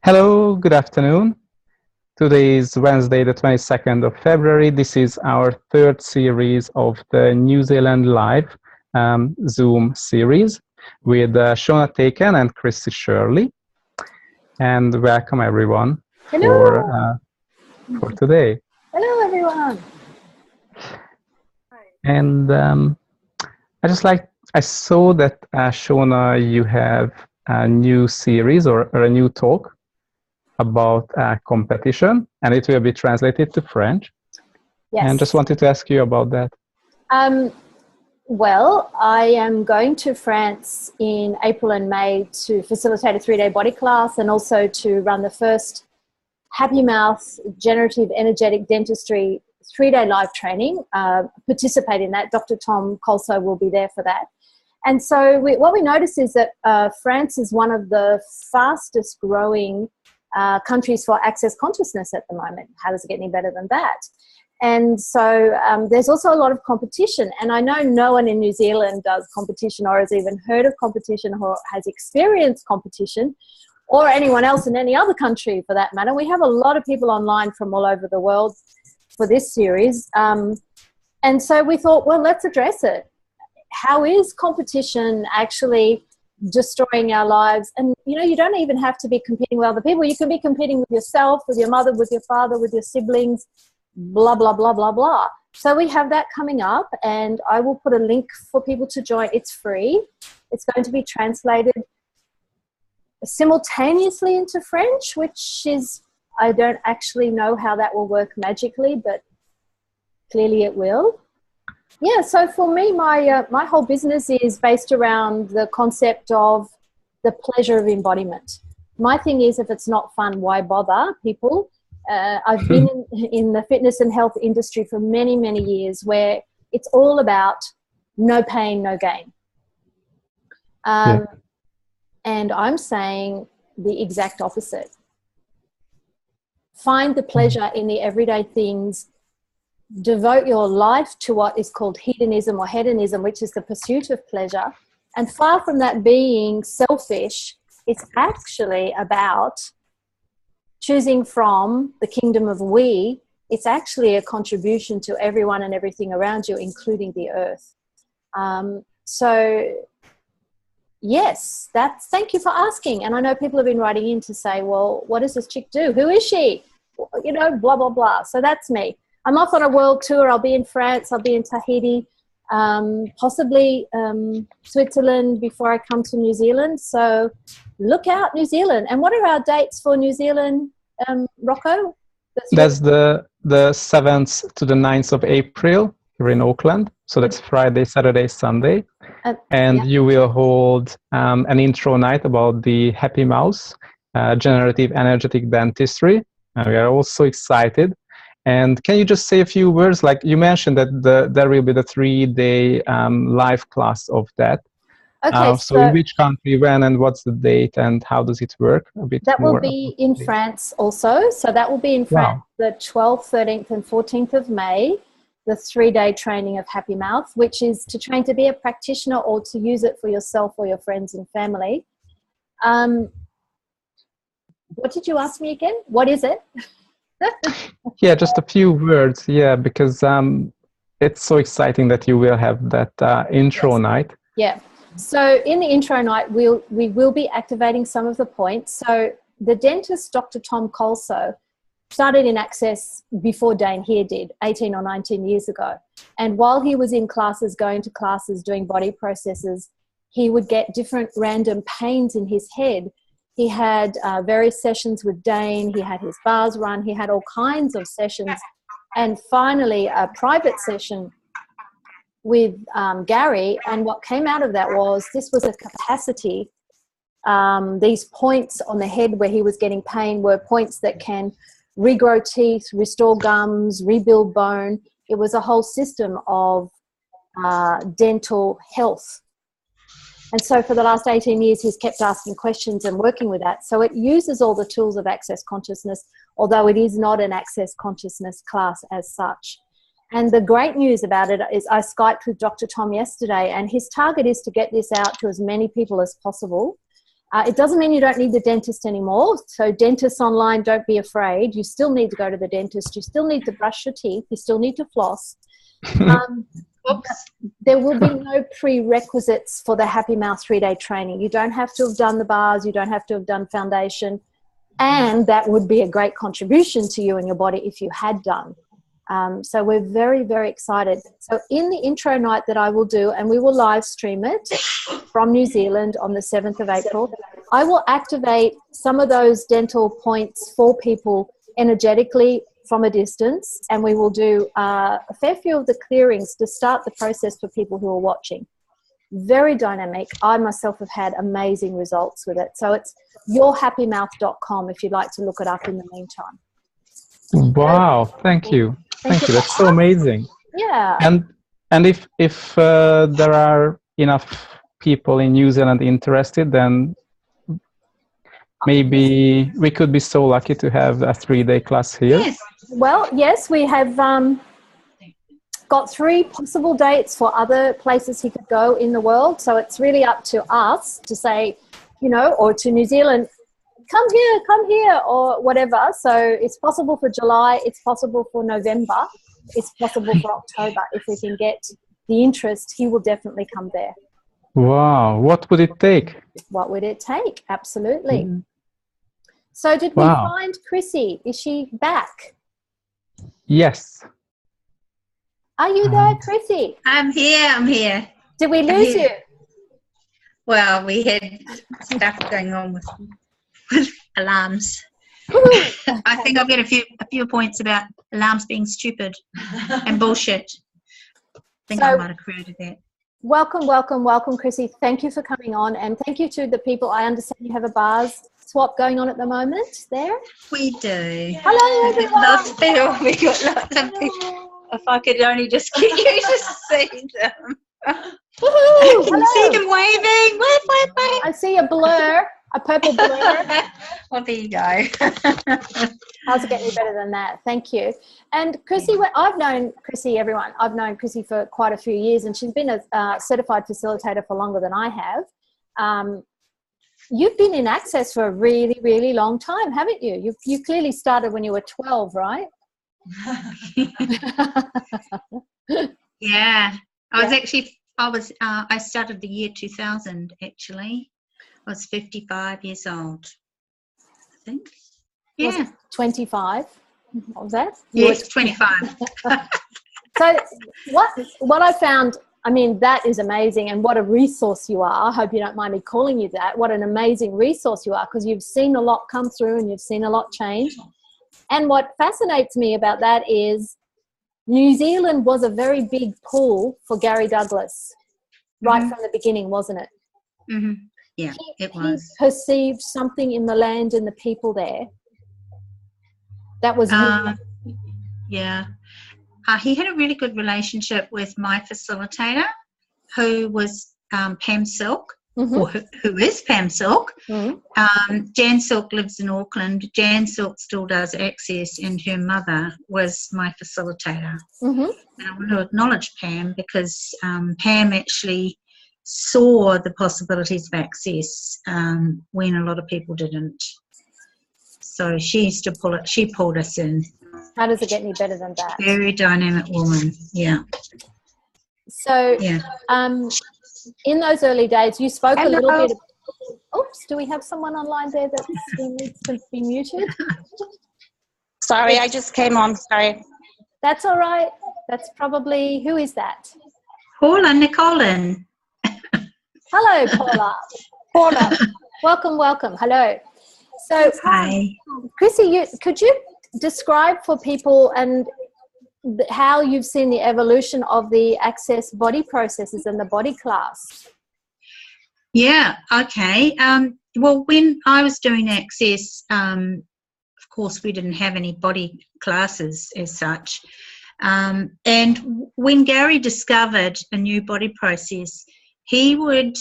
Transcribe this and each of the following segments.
Hello, good afternoon. Today is Wednesday, the 22nd of February. This is our third series of the New Zealand Live Zoom series with Shauna Teaken and Chrissie Shirley. And welcome everyone Hello. for today. Hello, everyone. And I saw that Shauna, you have a new series or a new talk about competition, and it will be translated to French. Yes. And just wanted to ask you about that. Well, I am going to France in April and May to facilitate a 3-day body class and also to run the first Happy Mouth Generative Energetic Dentistry 3-day live training. Participate in that. Dr. Tom Colso will be there for that. And so what we notice is that France is one of the fastest growing countries for access consciousness at the moment. How does it get any better than that? And so there's also a lot of competition. And I know no one in New Zealand does competition or has even heard of competition or has experienced competition, or anyone else in any other country for that matter. We have a lot of people online from all over the world for this series. And so we thought, well, let's address it. How is competition actually destroying our lives? And you don't even have to be competing with other people. You can be competing with yourself, with your mother, with your father, with your siblings, blah blah blah blah blah. So we have that coming up, and I will put a link for people to join. It's free. It's going to be translated simultaneously into French, which is, I don't actually know how that will work magically, but clearly it will. Yeah, so for me, my whole business is based around the concept of the pleasure of embodiment. My thing is, if it's not fun, why bother, people? I've been in the fitness and health industry for many, many years, where it's all about no pain, no gain. And I'm saying the exact opposite. Find the pleasure in the everyday things. Devote your life to what is called hedonism or hedonism, which is the pursuit of pleasure. And far from that being selfish, it's actually about choosing from the kingdom of we. It's actually a contribution to everyone and everything around you, including the earth. So yes, thank you for asking. And I know people have been writing in to say, well, what does this chick do? Who is she? Blah, blah, blah. So that's me. I'm off on a world tour. I'll be in France. I'll be in Tahiti, possibly Switzerland before I come to New Zealand. So look out, New Zealand. And what are our dates for New Zealand, Rocco? That's the 7th to the 9th of April here in Auckland. So that's Friday, Saturday, Sunday. And you will hold an intro night about the Happy Mouth Generative Energetic Dentistry. We are also excited. And can you just say a few words? Like you mentioned that there will be the 3-day live class of that. Okay, so in which country, when, and what's the date, and how does it work? A bit that more will be in France also. So that will be in France the 12th, 13th, and 14th of May, the 3-day training of Happy Mouth, which is to train to be a practitioner or to use it for yourself or your friends and family. What did you ask me again? What is it? Yeah, just a few words. Yeah, because it's so exciting that you will have that intro night. Yeah. So in the intro night, we will be activating some of the points. So the dentist, Dr. Tom Colso, started in Access before Dane here did, 18 or 19 years ago. And while he was in classes, going to classes, doing body processes, he would get different random pains in his head. He had various sessions with Dane. He had his bars run. He had all kinds of sessions. And finally, a private session with Gary. And what came out of that was this was a capacity. These points on the head where he was getting pain were points that can regrow teeth, restore gums, rebuild bone. It was a whole system of dental health. And so for the last 18 years, he's kept asking questions and working with that. So it uses all the tools of access consciousness, although it is not an access consciousness class as such. And the great news about it is I Skyped with Dr. Tom yesterday, and his target is to get this out to as many people as possible. It doesn't mean you don't need the dentist anymore. So dentists online, don't be afraid. You still need to go to the dentist. You still need to brush your teeth. You still need to floss. There will be no prerequisites for the Happy Mouth 3-day training. You don't have to have done the bars. You don't have to have done foundation. And that would be a great contribution to you and your body if you had done. So we're very, very excited. So in the intro night that I will do, and we will live stream it from New Zealand on the 7th of April, I will activate some of those dental points for people energetically from a distance, and we will do a fair few of the clearings to start the process for people who are watching. Very dynamic. I myself have had amazing results with it. So it's yourhappymouth.com if you'd like to look it up in the meantime. Wow, thank you. Thank you. That's so amazing. Yeah. And if there are enough people in New Zealand interested, then maybe we could be so lucky to have a 3-day class here. Yes. Well, yes, we have got 3 possible dates for other places he could go in the world. So it's really up to us to say, or to New Zealand, come here, or whatever. So it's possible for July, it's possible for November, it's possible for October. If we can get the interest, he will definitely come there. Wow, what would it take? What would it take? Absolutely. Mm. So did we find Chrissie? Is she back? Yes. Are you there, Chrissie? I'm here. Did we lose you? Well, we had stuff going on with alarms. I think I'll get a few points about alarms being stupid and bullshit. I think I might have created that. Welcome, Chrissie. Thank you for coming on, and thank you to the people. I understand you have a bars swap going on at the moment there. We do. Hello, everyone. We got lots of people. If I could only just get you to see them. I can see them waving. Wave. I see a blur. A purple blur. Well, there you go. How's it getting better than that? Thank you. And Chrissie, I've known Chrissie, everyone. I've known Chrissie for quite a few years, and she's been a certified facilitator for longer than I have. You've been in Access for a really, really long time, haven't you? You clearly started when you were 12, right? Yeah. I started the year 2000, actually. I was 55 years old, I think. Yeah. 25? What was that? Yes, 25. So what I found, I mean, that is amazing, and what a resource you are. I hope you don't mind me calling you that. What an amazing resource you are, because you've seen a lot come through and you've seen a lot change. And what fascinates me about that is New Zealand was a very big pull for Gary Douglas right from the beginning, wasn't it? Mm-hmm. Yeah, it was. He perceived something in the land and the people there that was yeah. He had a really good relationship with my facilitator, who was Pam Silk, or who is Pam Silk. Jan Silk lives in Auckland. Jan Silk still does Access, and her mother was my facilitator. And I want to acknowledge Pam, because Pam actually saw the possibilities of Access when a lot of people didn't. So she used to she pulled us in. How does it get any better than that? Very dynamic woman, yeah. So in those early days, you spoke a little bit. Oops, do we have someone online there that needs to be muted? Sorry, I just came on, sorry. That's all right. That's probably, who is that? Paula Nicolin. Hello, Paula. Paula, welcome. Hello. So, hi, Chrissie, could you describe for people and how you've seen the evolution of the Access body processes and the body class? Yeah, okay. Well, when I was doing Access, of course, we didn't have any body classes as such. And when Gary discovered a new body process, he would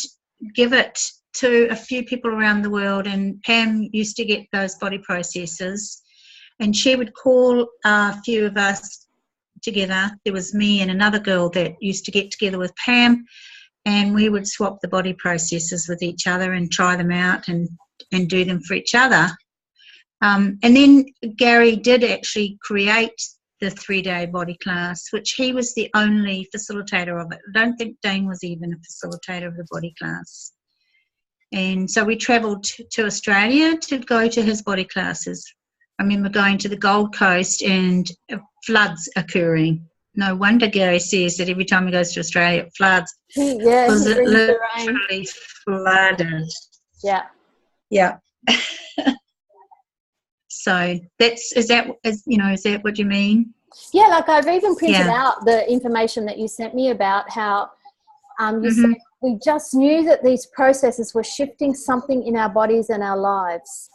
give it to a few people around the world, and Pam used to get those body processes, and she would call a few of us together. There was me and another girl that used to get together with Pam, and we would swap the body processes with each other and try them out and do them for each other. And then Gary did actually create the 3-day body class, which he was the only facilitator of it. I don't think Dane was even a facilitator of the body class. And so we travelled to Australia to go to his body classes. I remember going to the Gold Coast and floods occurring. No wonder Gary says that every time he goes to Australia it floods. Yeah, because it literally flooded. Yeah. Yeah. So is that what you mean? Yeah, like I've even printed out the information that you sent me about how you said we just knew that these processes were shifting something in our bodies and our lives.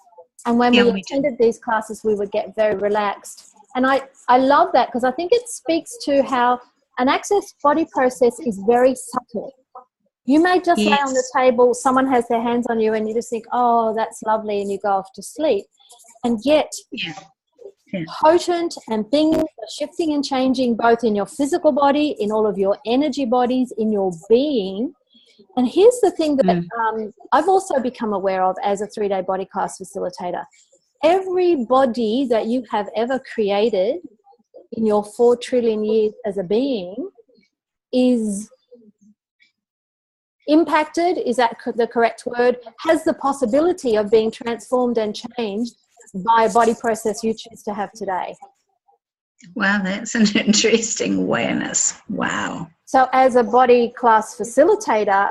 And when we attended these classes, we would get very relaxed. And I love that because I think it speaks to how an access body process is very subtle. You may just lay on the table, someone has their hands on you and you just think, oh, that's lovely, and you go off to sleep. And yet potent, and things are shifting and changing both in your physical body, in all of your energy bodies, in your being. And here's the thing that I've also become aware of as a 3-day body class facilitator. Every body that you have ever created in your 4 trillion years as a being is impacted, is that the correct word, has the possibility of being transformed and changed by a body process you choose to have today. Wow, that's an interesting awareness. Wow. So as a body class facilitator,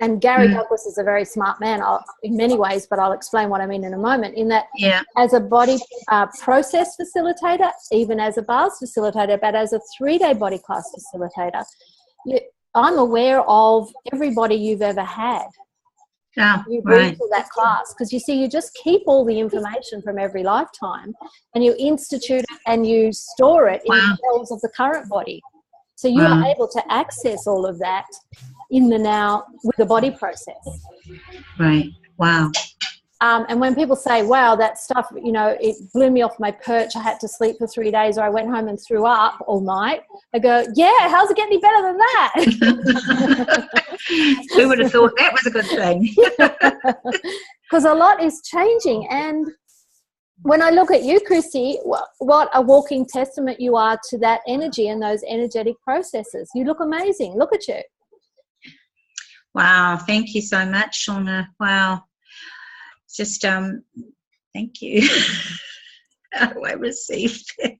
and Gary Douglas is a very smart man in many ways, but I'll explain what I mean in a moment, in that as a body process facilitator, even as a bars facilitator, but as a 3-day body class facilitator, I'm aware of everybody you've ever had. You bring to that class, because you see, you just keep all the information from every lifetime and you institute it and you store it in the cells of the current body. So you are able to access all of that in the now with the body process. Right. Wow. And when people say, wow, that stuff, it blew me off my perch, I had to sleep for 3 days, or I went home and threw up all night, I go, yeah, how's it get any better than that? Who would have thought that was a good thing? Because a lot is changing. And when I look at you, Chrissie, what a walking testament you are to that energy and those energetic processes. You look amazing. Look at you. Wow. Thank you so much, Shauna. Wow. Just thank you. How do I receive it?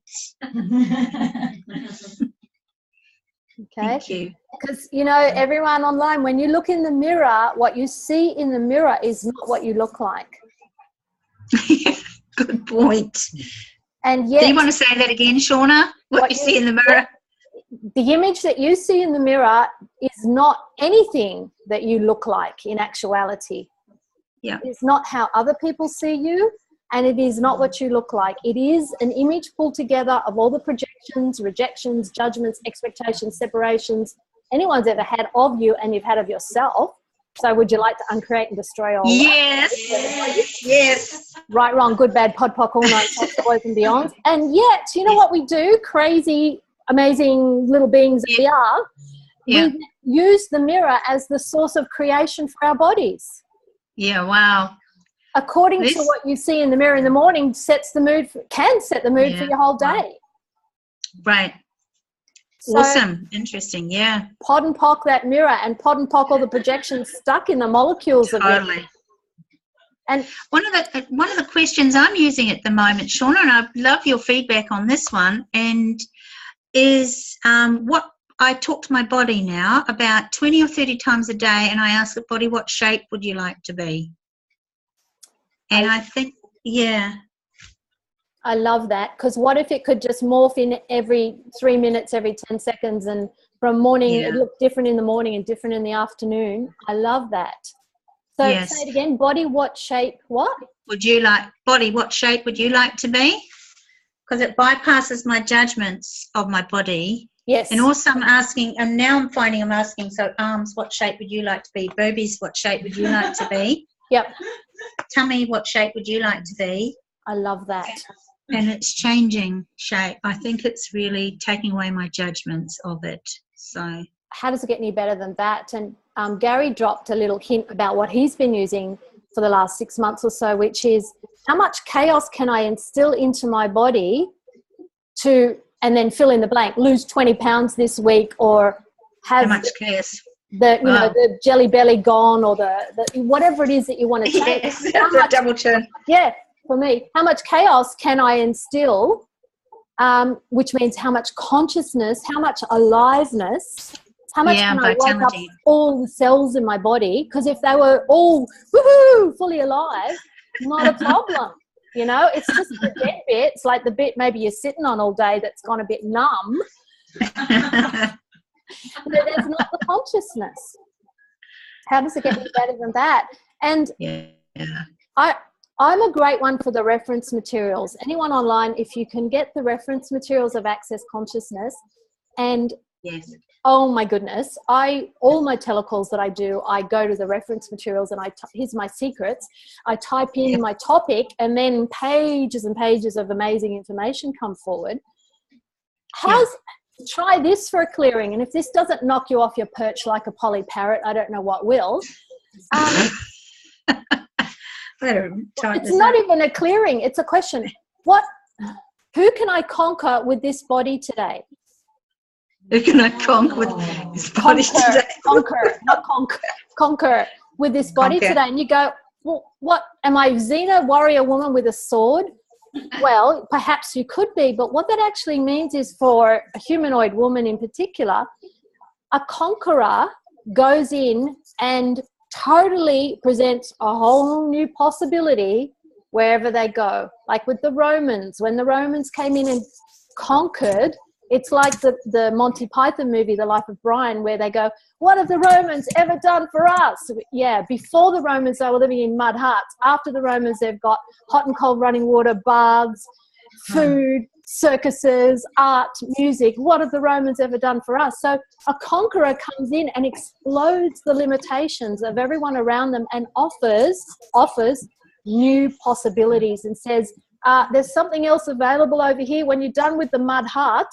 Okay. Thank you. Because everyone online, when you look in the mirror, what you see in the mirror is not what you look like. Good point. And yet, do you want to say that again, Shauna? What you see in the mirror? The image that you see in the mirror is not anything that you look like in actuality. Yeah. It's not how other people see you, and it is not what you look like. It is an image pulled together of all the projections, rejections, judgments, expectations, separations anyone's ever had of you and you've had of yourself. So would you like to uncreate and destroy all that? Yes. Right, wrong, good, bad, pod, poc, all night, sex, boys and beyond. And yet, you know what we do? Crazy, amazing little beings that we are. We use the mirror as the source of creation for our bodies. Yeah, wow. According to what you see in the mirror in the morning can set the mood for your whole day. Right. So, awesome. Interesting. Yeah. Pod and pock that mirror and pod and pock all the projections stuck in the molecules of it. And one of the questions I'm using at the moment, Shauna, and I'd love your feedback on this one, and is what I talk to my body now about 20 or 30 times a day, and I ask the body, what shape would you like to be? And I think, I love that, because what if it could just morph in every 3 minutes, every 10 seconds, and from morning it looked different in the morning and different in the afternoon. I love that. So say it again, body, what shape, what? Body, what shape would you like to be? Because it bypasses my judgments of my body. Yes. And also I'm asking, and now I'm finding I'm asking, so arms, what shape would you like to be? Boobies, what shape would you like to be? Yep. Tummy, what shape would you like to be? I love that. And it's changing shape. I think it's really taking away my judgments of it. So how does it get any better than that? And Gary dropped a little hint about what he's been using for the last 6 months or so, which is how much chaos can I instill into my body to, and then fill in the blank, lose 20 pounds this week, or have how much chaos? The the jelly belly gone, or the whatever it is that you want to take. Yes, the double turn. Yeah, for me, how much chaos can I instill? Which means how much consciousness, how much aliveness, how much can I wake up all the cells in my body? Because if they were all woohoo, fully alive, not a problem. You know, it's just the dead bits, like the bit maybe you're sitting on all day that's gone a bit numb. But there's not the consciousness. How does it get any better than that? And I'm a great one for the reference materials. Anyone online, if you can get the reference materials of Access Consciousness, and oh my goodness, all my telecalls that I do, I go to the reference materials and here's my secrets. I type in my topic, and then pages and pages of amazing information come forward. Try this for a clearing, and if this doesn't knock you off your perch like a Polly Parrot, I don't know what will. It's not even a clearing, it's a question. Who can I conquer with this body today? Who can I conquer with this body today? Conquer with this body today. And you go, well, what, am I Xena, warrior woman with a sword? Well, perhaps you could be, but what that actually means is, for a humanoid woman in particular, a conqueror goes in and totally presents a whole new possibility wherever they go. Like with the Romans, when the Romans came in and conquered, it's like the Monty Python movie, The Life of Brian, where they go, what have the Romans ever done for us? Yeah, before the Romans, they were living in mud huts. After the Romans, they've got hot and cold running water, baths, food, circuses, art, music. What have the Romans ever done for us? So a conqueror comes in and explodes the limitations of everyone around them and offers new possibilities, and says, there's something else available over here. When you're done with the mud hut,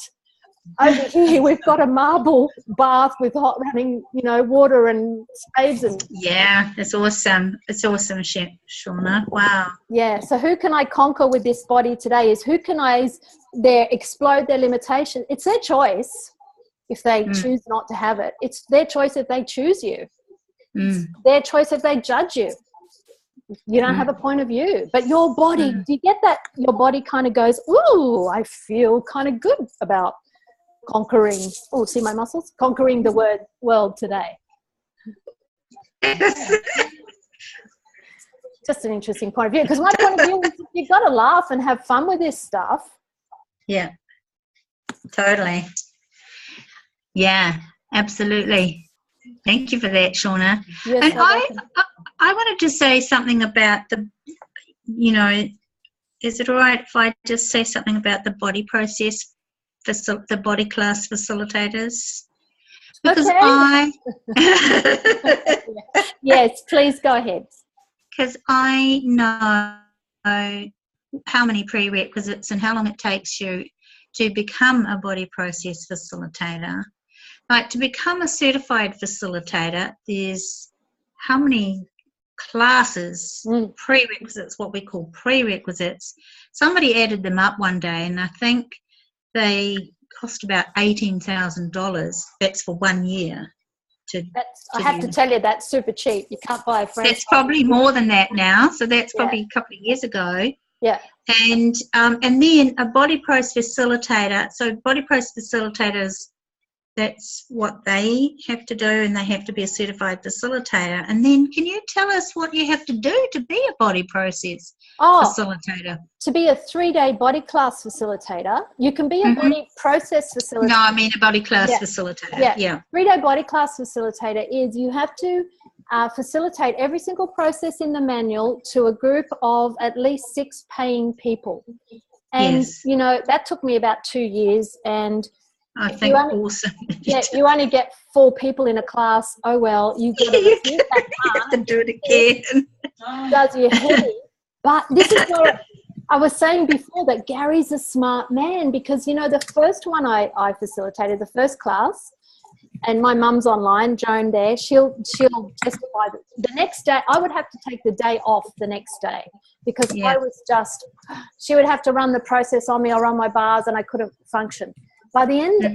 over here we've got a marble bath with hot running, water and spades. And it's awesome. It's awesome, Shauna. Wow. Yeah. So who can I conquer with this body today? Is who can I explode their limitation? It's their choice if they choose not to have it. It's their choice if they choose you. It's their choice if they judge you. You don't have a point of view, but your body, do you get that? Your body kind of goes, ooh, I feel kind of good about conquering. Oh, see my muscles? Conquering the world today. Just an interesting point of view, because my point of view is you've got to laugh and have fun with this stuff. Yeah, totally. Yeah, absolutely. Thank you for that, Shauna. Yes, and I wanted to say something about is it all right if I just say something about the body process, the body class facilitators? Because Yes, please go ahead. Because I know how many prerequisites and how long it takes you to become a body process facilitator. Like, to become a certified facilitator, there's how many classes, prerequisites, what we call prerequisites. Somebody added them up one day, and I think they cost about $18,000. That's for 1 year. I have to tell you, that's super cheap. You can't buy a friend. That's probably more than that now. So that's probably a couple of years ago. Yeah. And then a body process facilitator. So body process facilitators, that's what they have to do, and they have to be a certified facilitator. And then can you tell us what you have to do to be a body process facilitator? To be a 3-day body class facilitator, you can be a body process facilitator. No, I mean a body class facilitator. Yeah. 3-day body class facilitator is you have to facilitate every single process in the manual to a group of at least 6 paying people. And, that took me about 2 years, and I think awesome. Yeah, you only get 4 people in a class. Oh well, you've got to have to do it again. Does your head. But this is what I was saying before, that Gary's a smart man, because the first one I facilitated, the first class, and my mum's online, Joan there, she'll testify that the next day I would have to take the day off the next day because I was just, she would have to run the process on me or run my bars and I couldn't function. By the end of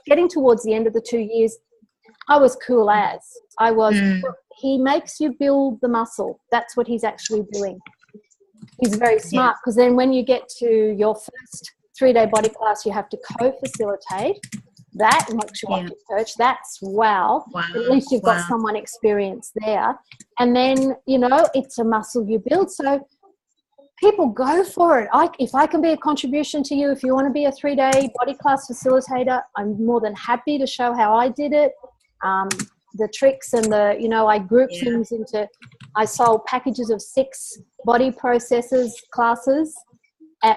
getting towards the end of the 2 years, I was cool as. I was, he makes you build the muscle. That's what he's actually doing. He's very smart because then when you get to your first 3-day body class, you have to co-facilitate. That makes you want to coach. That's wow. At least you've got someone experienced there. And then, you know, it's a muscle you build. So people go for it. If I can be a contribution to you, if you want to be a 3-day body class facilitator, I'm more than happy to show how I did it. The tricks and I grouped things into, I sold packages of 6 body processes classes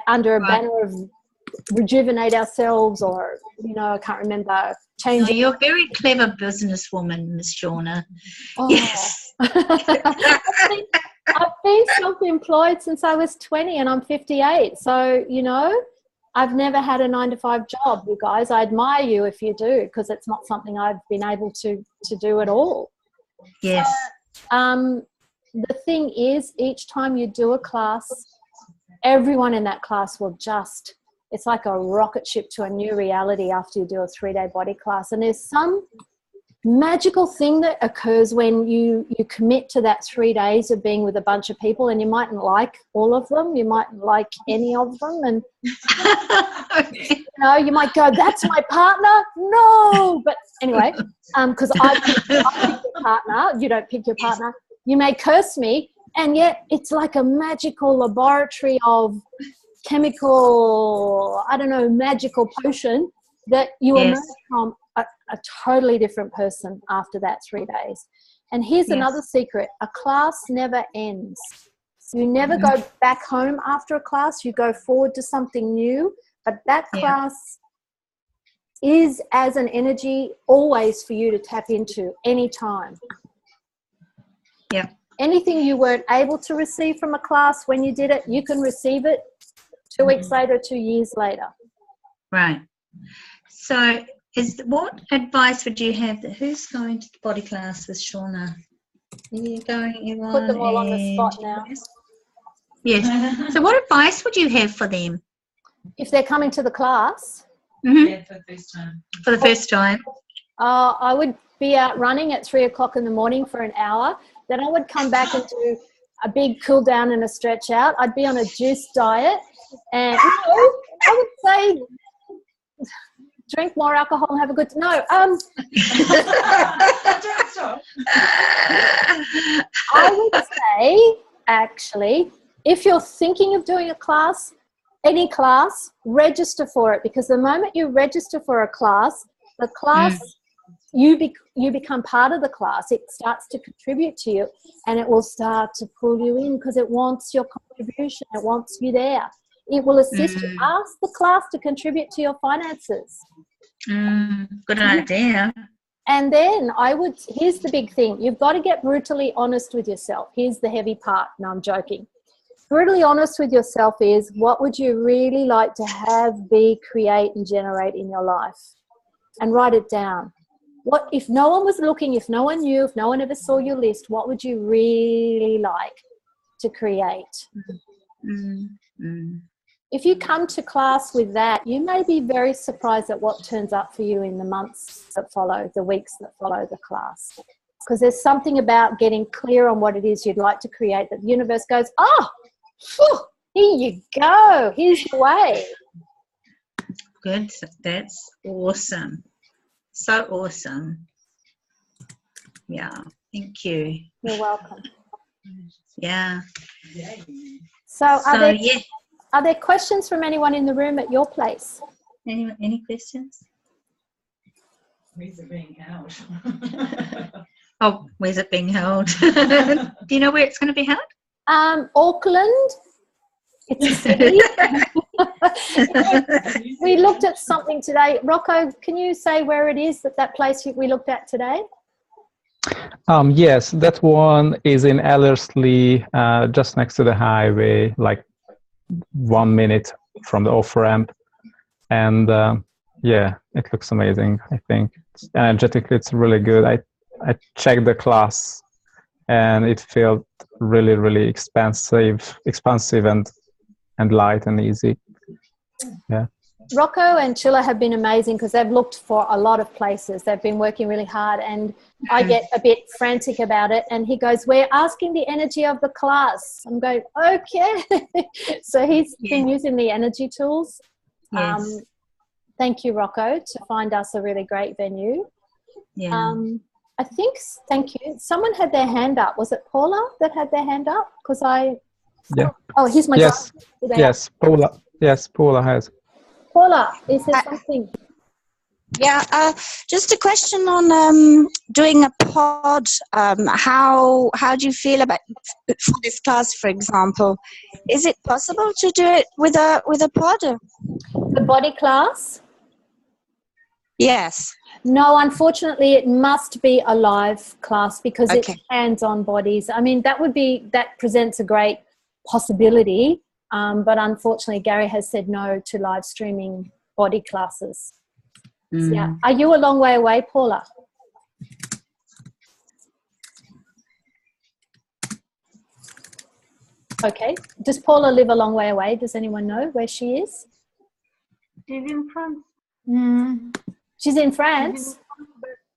under a banner of rejuvenate ourselves or, I can't remember. Changing. You're a very clever businesswoman, Miss Shauna. Oh. Yes. I've been self-employed since I was 20 and I'm 58. So, I've never had a 9-to-5 job, you guys. I admire you if you do, because it's not something I've been able to do at all. Yes. So, the thing is, each time you do a class, everyone in that class will just, it's like a rocket ship to a new reality after you do a 3-day body class. And there's some magical thing that occurs when you commit to that 3 days of being with a bunch of people, and you mightn't like all of them, you mightn't like any of them, and you might go, that's my partner, no, but anyway, because I pick your partner, you don't pick your partner, you may curse me, and yet it's like a magical laboratory of chemical, magical potion that you emerge from a totally different person after that 3 days. And here's another secret. A class never ends. You never go back home after a class. You go forward to something new. But that class is as an energy always for you to tap into anytime. Yeah. Anything you weren't able to receive from a class when you did it, you can receive it 2 weeks later, 2 years later. Right. So what advice would you have? Who's going to the body class with Shauna? You going, Yvonne? Put them all on the spot now. Yes. So what advice would you have for them? If they're coming to the class? Yeah, for the first time. For the first time? I would be out running at 3 o'clock in the morning for an hour. Then I would come back and do a big cool down and a stretch out. I'd be on a juice diet. And I would say drink more alcohol and have a good I would say, actually, if you're thinking of doing a class, any class, register for it, because the moment you register for a class, the class, you become part of the class. It starts to contribute to you, and it will start to pull you in because it wants your contribution. It wants you there. It will assist you. Ask the class to contribute to your finances. Good idea. And then here's the big thing. You've got to get brutally honest with yourself. Here's the heavy part. No, I'm joking. Brutally honest with yourself is, what would you really like to have, be, create, and generate in your life? And write it down. What if no one was looking, if no one knew, if no one ever saw your list, what would you really like to create? If you come to class with that, you may be very surprised at what turns up for you in the months that follow, the weeks that follow the class. Because there's something about getting clear on what it is you'd like to create that the universe goes, here you go, here's the way. Good. That's awesome. So awesome. Yeah. Thank you. You're welcome. Yeah. So are there questions from anyone in the room at your place? Any questions? Where's it being held? Where's it being held? Do you know where it's going to be held? Auckland. It's a city. We looked at something today. Rocco, can you say where it is, that place we looked at today? Yes, that one is in Ellerslie, just next to the highway, like 1 minute from the off-ramp. And Yeah, it looks amazing. I think energetically it's really good. I checked the class, and it felt really, really expansive and light and easy. Yeah. Rocco and Chilla have been amazing because they've looked for a lot of places. They've been working really hard, and I get a bit frantic about it. And he goes, "We're asking the energy of the class." I'm going, "Okay." So he's been using the energy tools. Yes. Thank you, Rocco, to find us a really great venue. Yeah. I think, thank you. Someone had their hand up. Was it Paula that had their hand up? Because Yeah. Oh, here's my Yes. Yes, Paula. Yes, Paula has. Paula, is there something? Yeah, just a question on doing a pod. How do you feel about for this class, for example? Is it possible to do it with a pod? The body class? Yes. No, unfortunately, it must be a live class because it's hands-on bodies. I mean, that presents a great possibility, but unfortunately, Gary has said no to live streaming body classes. So, yeah. Are you a long way away, Paula? Okay. Does Paula live a long way away? Does anyone know where she is? She's in France. She's in France?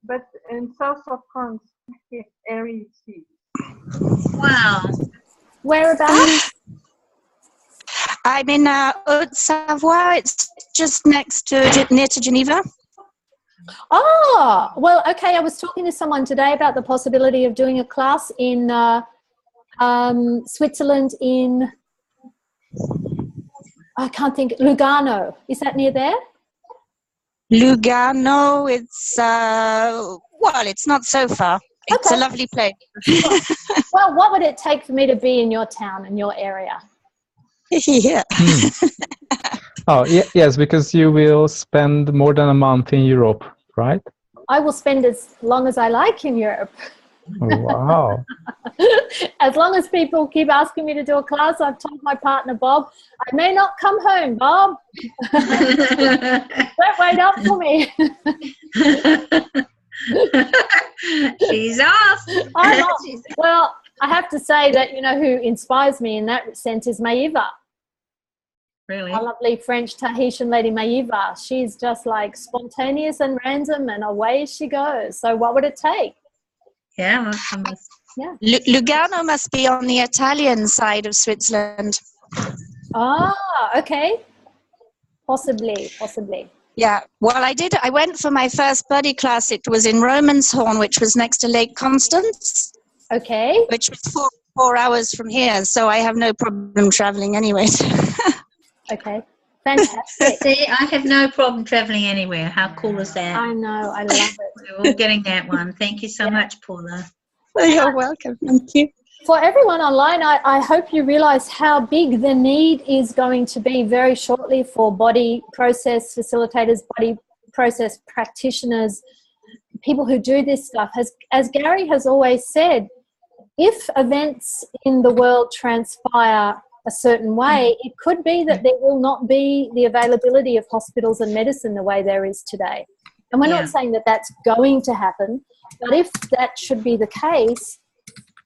But in south of France, area. Wow. Whereabouts? I'm in Haute-Savoie. It's just near to Geneva. Oh, well, okay. I was talking to someone today about the possibility of doing a class in Switzerland in, I can't think, Lugano. Is that near there? Lugano, it's it's not so far. It's a lovely place. Well, what would it take for me to be in your town, in your area? Yeah. Oh, yes, because you will spend more than a month in Europe, right? I will spend as long as I like in Europe. Wow. As long as people keep asking me to do a class, I've told my partner, Bob, I may not come home, Bob. Don't wait up for me. She's off. I'm off. Well, I have to say that, who inspires me in that sense is Maeva. Really? A lovely French Tahitian lady, Maeva. She's just like spontaneous and random, and away she goes. So what would it take? Yeah. Yeah. Lugano must be on the Italian side of Switzerland. Ah, okay. Possibly. Yeah. Well, I went for my first body class. It was in Romanshorn, which was next to Lake Constance. Okay. Which was 4 hours from here, so I have no problem traveling anyway. Okay. Fantastic. See, I have no problem traveling anywhere. How cool is that? I know. I love it. We're all getting that one. Thank you so much, Paula. You're welcome. Thank you. For everyone online, I hope you realise how big the need is going to be very shortly for body process facilitators, body process practitioners, people who do this stuff. As Gary has always said, if events in the world transpire a certain way, it could be that there will not be the availability of hospitals and medicine the way there is today. And we're not saying that that's going to happen, but if that should be the case,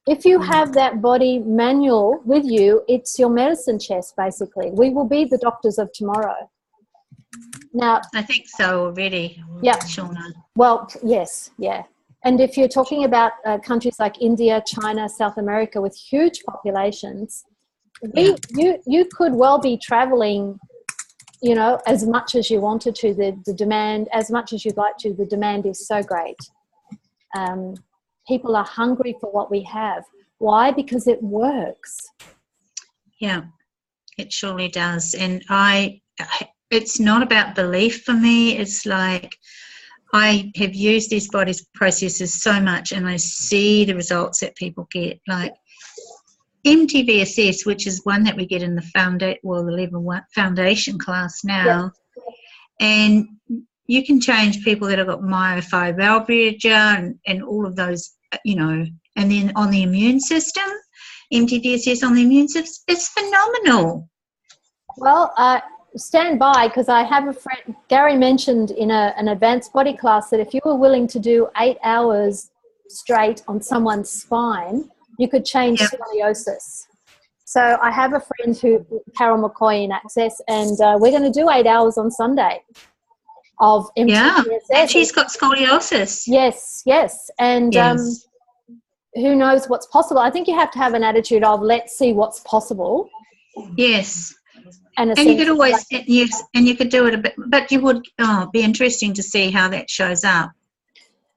if you have that body manual with you, it's your medicine chest, basically. We will be the doctors of tomorrow. Now, I think so already. Yeah. Shauna. Well, yes, yeah. And if you're talking about countries like India, China, South America with huge populations, you could well be traveling, as much as you wanted to. The demand, as much as you'd like to, the demand is so great. People are hungry for what we have. Why? Because it works. Yeah, it surely does. And it's not about belief for me. It's like I have used these body processes so much, and I see the results that people get. Like MTVSS, which is one that we get in the level 1 foundation class now, and you can change people that have got myofibroalgia and all of those, and then on the immune system, MTVSS on the immune system, it's phenomenal. Well, stand by, because I have a friend, Gary mentioned in an advanced body class, that if you were willing to do 8 hours straight on someone's spine, you could change scoliosis. So I have a friend Carol McCoy in Access, and we're going to do 8 hours on Sunday of MTSS. And she's got scoliosis. Yes. And who knows what's possible. I think you have to have an attitude of, let's see what's possible. Yes. And you could always, and you could do it a bit, but you would be interesting to see how that shows up.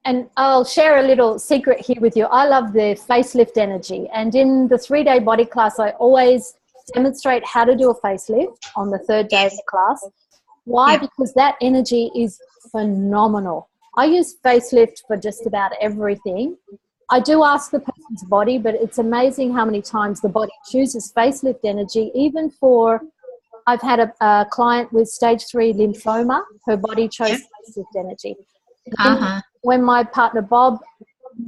And I'll share a little secret here with you. I love the facelift energy. And in the 3-day body class, I always demonstrate how to do a facelift on the 3rd day of the class. Why? Because that energy is phenomenal. I use facelift for just about everything. I do ask the person's body, but it's amazing how many times the body chooses facelift energy, even for... I've had a client with stage 3 lymphoma. Her body chose facelift energy. When my partner Bob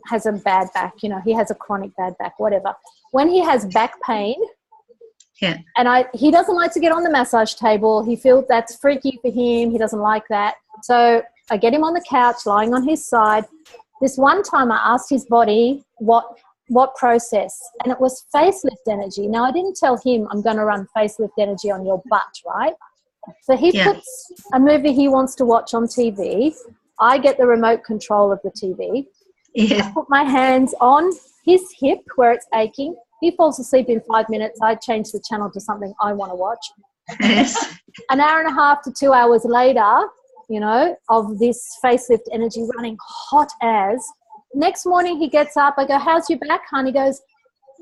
has a bad back, he has a chronic bad back, whatever. When he has back pain, and he doesn't like to get on the massage table. He feels that's freaky for him. He doesn't like that. So I get him on the couch, lying on his side. This one time I asked his body what process, and it was facelift energy. Now, I didn't tell him I'm going to run facelift energy on your butt, right? So he puts a movie he wants to watch on TV. I get the remote control of the TV. I put my hands on his hip where it's aching. He falls asleep in 5 minutes. I change the channel to something I want to watch. Yes. An hour and a half to 2 hours later, of this facelift energy running hot as. Next morning he gets up. I go, how's your back, hon? He goes,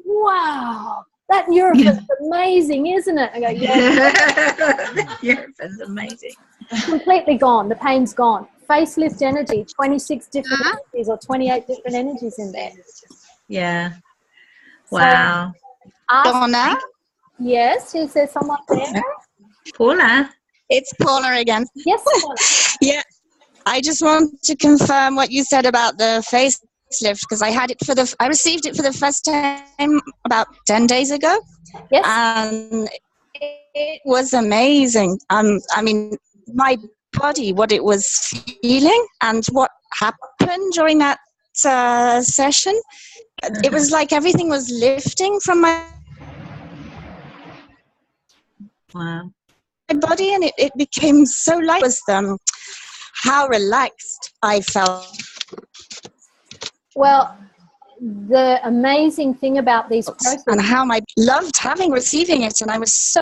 wow, that Nurofen is amazing, isn't it? I go, yeah. Nurofen's amazing. Completely gone. The pain's gone. Facelift energy, 26 different energies or 28 different energies in there. Yeah. Wow. So, Donna? Yes, is there someone there? Paula. It's Paula again. Yes, Paula. Yeah. I just want to confirm what you said about the facelift, because I received it for the first time about 10 days ago. Yes. And it was amazing. I mean, my body, what it was feeling and what happened during that session, it was like everything was lifting from my body, and it became so light. It was how relaxed I felt. Well, the amazing thing about these processes, and how I loved receiving it, and I was so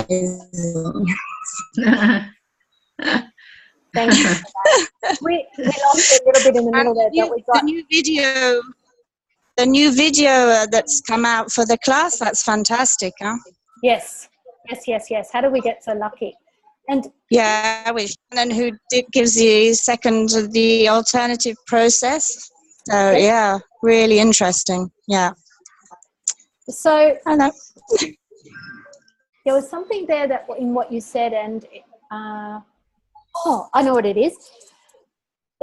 thank you for that. We lost a little bit in the middle there, but we got the new video that's come out for the class. That's fantastic, huh? Yes. How do we get so lucky? And with Shannon, who gives you the alternative process. So really interesting. Yeah. So I know. there was something there that in what you said, and I know what it is.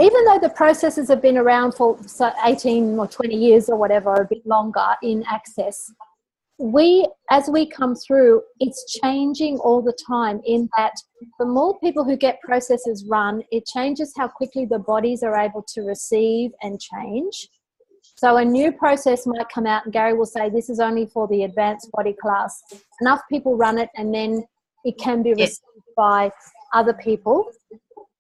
Even though the processes have been around for 18 or 20 years or whatever, a bit longer in Access, as we come through, it's changing all the time, in that the more people who get processes run, it changes how quickly the bodies are able to receive and change. So a new process might come out and Gary will say, this is only for the advanced body class. Enough people run it and then it can be received by other people.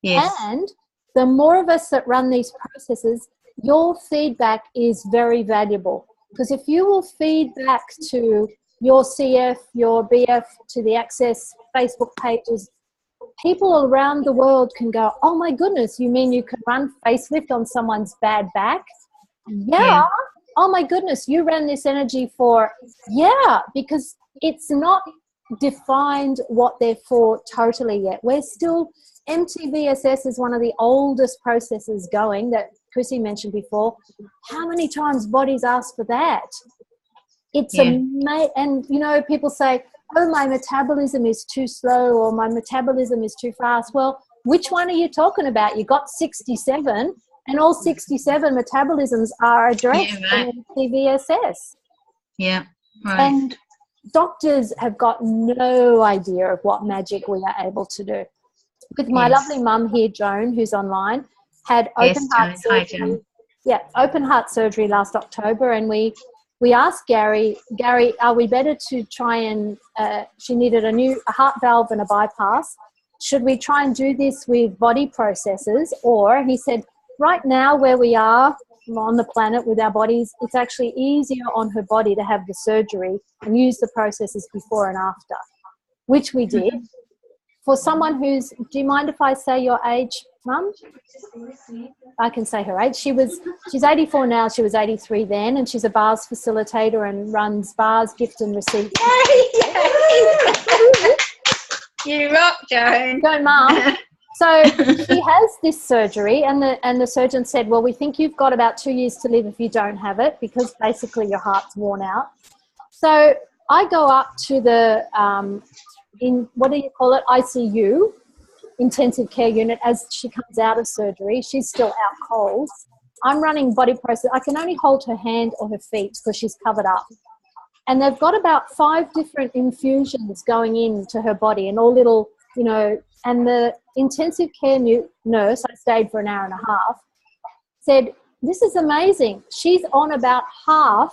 Yes. And the more of us that run these processes, your feedback is very valuable. Because if you will feed back to your CF, your BF, to the Access Facebook pages, people around the world can go, oh my goodness, you mean you can run facelift on someone's bad back? Yeah. Oh my goodness, you ran this energy for, because it's not defined what they're for totally yet. We're still, MTVSS is one of the oldest processes going that Chrissie mentioned before. How many times bodies ask for that? It's and people say, oh, my metabolism is too slow, or my metabolism is too fast. Well, which one are you talking about? You got 67, and all 67 metabolisms are addressed in TVSS. Yeah, right. And doctors have got no idea of what magic we are able to do. With my lovely mum here, Joan, who's online, had open heart surgery. Hi, yeah, open heart surgery last October, and we asked Gary, are we better to try and, she needed a heart valve and a bypass. Should we try and do this with body processes? Or he said, right now where we are on the planet with our bodies, it's actually easier on her body to have the surgery and use the processes before and after, which we did. For someone who's, do you mind if I say your age, Mum? I can say her age. She's 84 now. She was 83 then, and she's a bars facilitator and runs bars, gift and receipt. You rock, Joan. Go, Mum. So she has this surgery, and the surgeon said, well, we think you've got about 2 years to live if you don't have it, because basically your heart's worn out. So I go up to the what do you call it, ICU, intensive care unit, as she comes out of surgery. She's still out cold. I'm running body process. I can only hold her hand or her feet because she's covered up. And they've got about 5 different infusions going into her body, and all little, and the intensive care nurse, I stayed for an hour and a half, said, this is amazing. She's on about half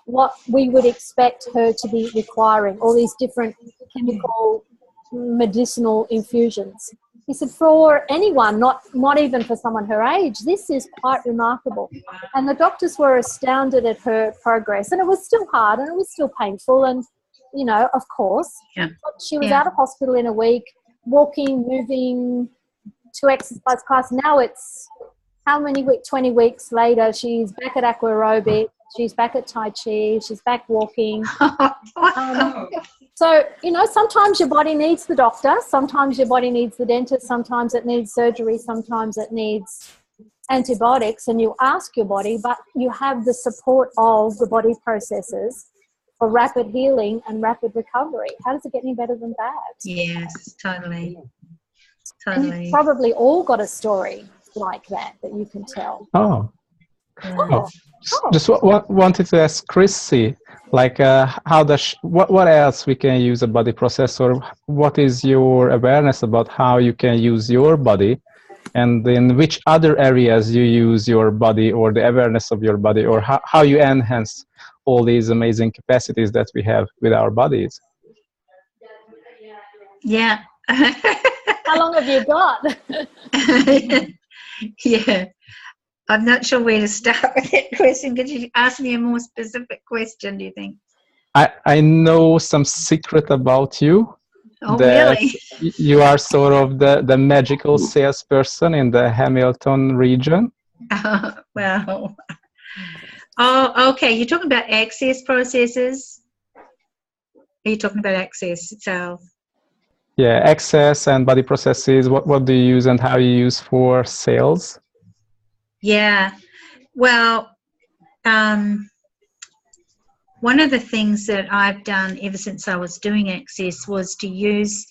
what we would expect her to be requiring, all these different chemical medicinal infusions. He said, for anyone, not even for someone her age, this is quite remarkable. And the doctors were astounded at her progress. And it was still hard and it was still painful. And, of course, she was out of hospital in a week, walking, moving, to exercise class. Now it's how many weeks? 20 weeks later, she's back at aqua aerobic. She's back at Tai Chi. She's back walking. So, sometimes your body needs the doctor. Sometimes your body needs the dentist. Sometimes it needs surgery. Sometimes it needs antibiotics. And you ask your body, but you have the support of the body processes for rapid healing and rapid recovery. How does it get any better than that? Yes, totally. And you've probably all got a story like that you can tell. Just wanted to ask Chrissie, like, what else we can use a body processor? What is your awareness about how you can use your body, and in which other areas you use your body, or the awareness of your body, or how you enhance all these amazing capacities that we have with our bodies? Yeah. How long have you got? Yeah. I'm not sure where to start with that question. Could you ask me a more specific question, do you think? I know some secret about you. Oh, really? You are sort of the magical salesperson in the Hamilton region. Well. Oh, okay. You're talking about access processes? Are you talking about access itself? Yeah, access and body processes. What do you use and how you use for sales? Yeah, well, one of the things that I've done ever since I was doing Access was to use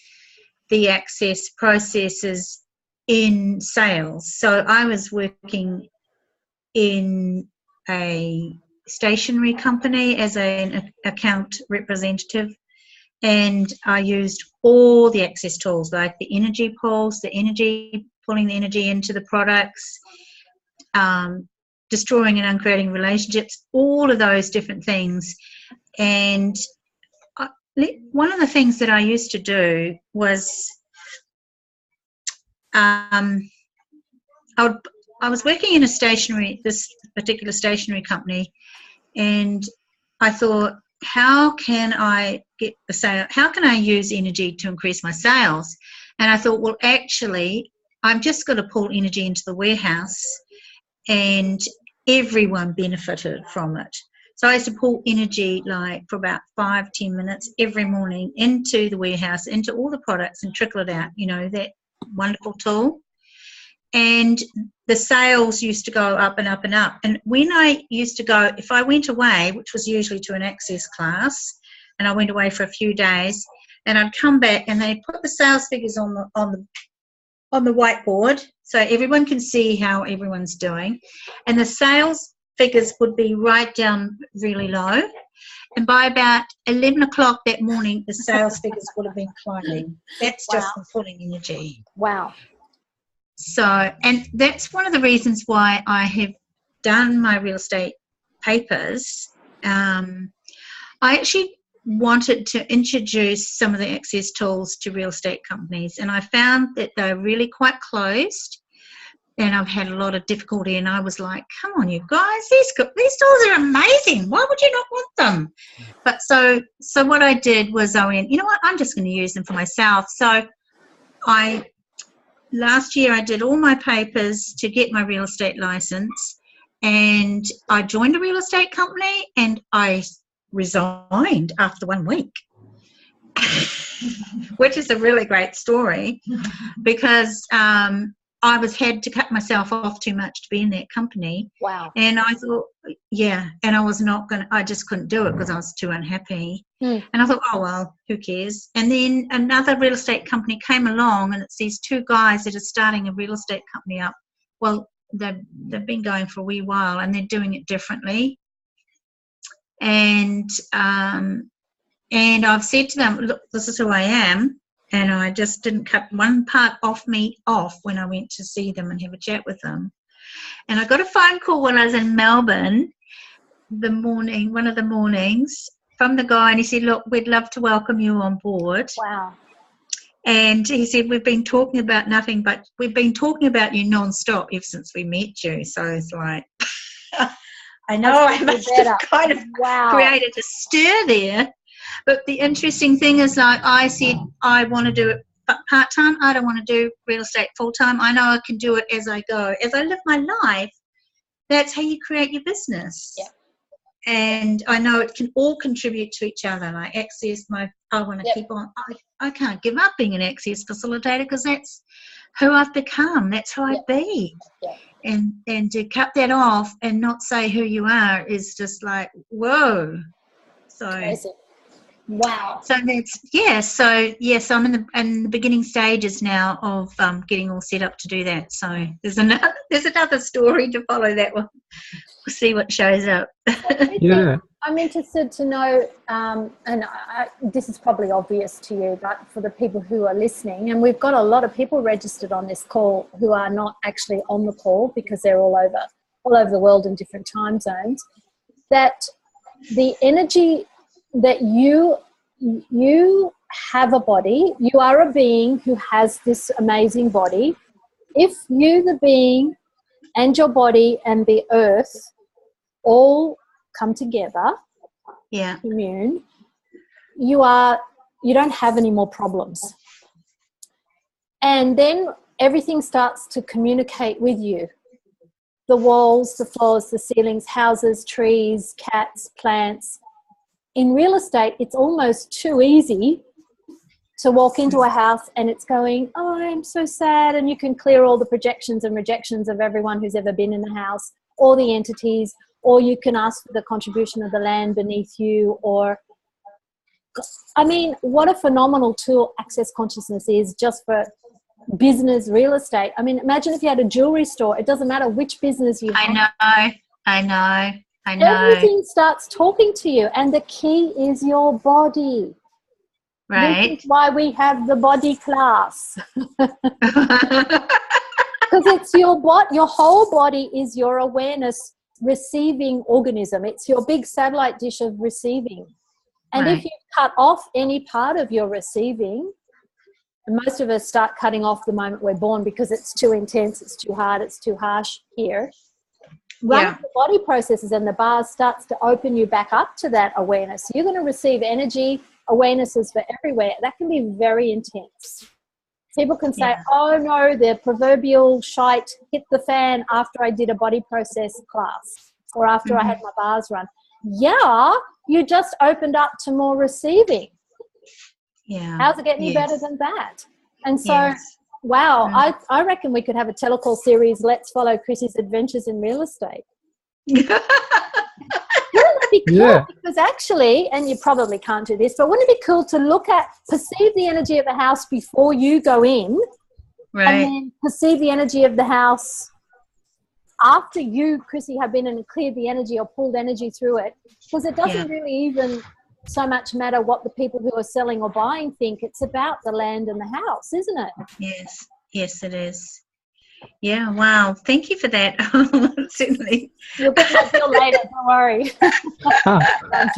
the Access processes in sales. So I was working in a stationery company as an account representative, and I used all the Access tools, like the energy pulse, pulling the energy into the products, destroying and uncreating relationships, all of those different things. And one of the things that I used to do was I was working in this particular stationery company, and I thought, how can I get the sale? How can I use energy to increase my sales? And I thought, well, actually, I'm just going to pull energy into the warehouse, and everyone benefited from it. So I used to pull energy for about 5-10 minutes every morning into the warehouse, into all the products, and trickle it out, that wonderful tool. And the sales used to go up and up and up. And when I used to go, if I went away, which was usually to an Access class, and I went away for a few days, and I'd come back and they put the sales figures on the whiteboard so everyone can see how everyone's doing, and the sales figures would be right down really low, And by about 11 o'clock that morning, the sales figures would have been climbing. That's just from pulling energy. Wow. So, and that's one of the reasons why I have done my real estate papers. I actually wanted to introduce some of the access tools to real estate companies, and I found that they're really quite closed, and I've had a lot of difficulty, and I was like, come on, you guys, these tools are amazing. Why would you not want them? But so what I did was I went, you know what, I'm just going to use them for myself. So last year I did all my papers to get my real estate license, and I joined a real estate company, and I resigned after 1 week, which is a really great story, because I had to cut myself off too much to be in that company. Wow. And I thought, and I was not going to, I just couldn't do it because I was too unhappy. And I thought, oh, well, who cares? And then another real estate company came along, and it's these two guys that are starting a real estate company up. Well, they've been going for a wee while, and they're doing it differently. And I've said to them, look, this is who I am, and I just didn't cut one part of me off when I went to see them and have a chat with them. And I got a phone call when I was in Melbourne one of the mornings, from the guy, and he said, look, we'd love to welcome you on board. Wow. And he said, we've been talking about nothing, but we've been talking about you non-stop ever since we met you. So it's like, I know I must have kind of created a stir there. But the interesting thing is, like I said, I want to do it part-time. I don't want to do real estate full-time. I know I can do it as I go. As I live my life, that's how you create your business. Yeah. And I know it can all contribute to each other. Like Access, I want to keep on. I can't give up being an Access facilitator, because that's who I've become. That's who I be. Yeah. And to cut that off and not say who you are is just like, whoa. So crazy. Wow. So that's So I'm in the beginning stages now of getting all set up to do that. So there's another story to follow that one. We'll see what shows up. Yeah. I'm interested to know, and this is probably obvious to you, but for the people who are listening, and we've got a lot of people registered on this call who are not actually on the call because they're all over the world in different time zones, that the energy that you have a body, you are a being who has this amazing body. If you, the being, and your body and the earth all come together, commune, you don't have any more problems. And then everything starts to communicate with you. The walls, the floors, the ceilings, houses, trees, cats, plants. In real estate, it's almost too easy to walk into a house and it's going, oh, I'm so sad, and you can clear all the projections and rejections of everyone who's ever been in the house, or the entities, or you can ask for the contribution of the land beneath you, or, I mean, what a phenomenal tool Access Consciousness is just for business real estate. I mean, imagine if you had a jewelry store. It doesn't matter which business you have. I know. Everything starts talking to you, and the key is your body. Right. This is why we have the body class. Because it's your whole body is your awareness receiving organism. It's your big satellite dish of receiving. And if you cut off any part of your receiving, and most of us start cutting off the moment we're born because it's too intense, it's too hard, it's too harsh here. Once the body processes and the bars starts to open you back up to that awareness, you're going to receive energy, awarenesses for everywhere. That can be very intense. People can say, oh no, the proverbial shite hit the fan after I did a body process class or after I had my bars run. Yeah, you just opened up to more receiving. Yeah. How's it getting you better than that? And so, wow, I reckon we could have a telecall series, Let's Follow Chrissie's Adventures in Real Estate. Wouldn't it be cool? Because actually, and you probably can't do this, but wouldn't it be cool to perceive the energy of the house before you go in, and then perceive the energy of the house after you, Chrissie, have been and cleared the energy or pulled energy through it, because it doesn't really even so much matter what the people who are selling or buying think. It's about the land and the house, isn't it? Yes, it is. Yeah, wow. Thank you for that. Certainly. You'll get my bill later, don't worry. I'm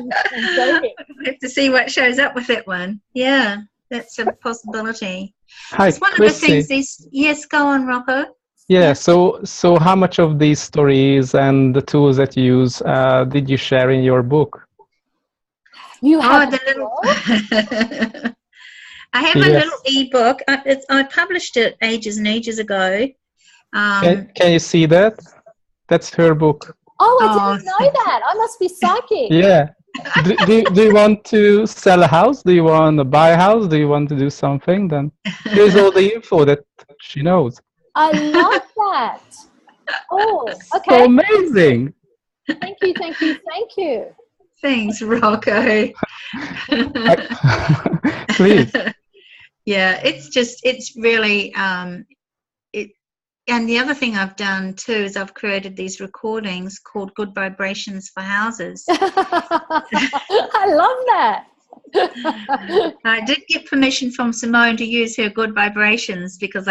joking. We have to see what shows up with that one. Yeah, that's a possibility. Hi, It's one Chrissie. of the things yes, go on, Rocco. Yeah, so how much of these stories and the tools that you use did you share in your book? You have I have a little ebook. I published it ages and ages ago. Can you see that? That's her book. Oh, I didn't know that. I must be psychic. Yeah. Do you want to sell a house? Do you want to buy a house? Do you want to do something? Then here's all the info that she knows. I love that. Oh, okay. So amazing. Thank you. Thanks, Rocco. Please. Yeah, it's really and the other thing I've done too is I've created these recordings called Good Vibrations for Houses. I love that. I did get permission from Simone to use her good vibrations because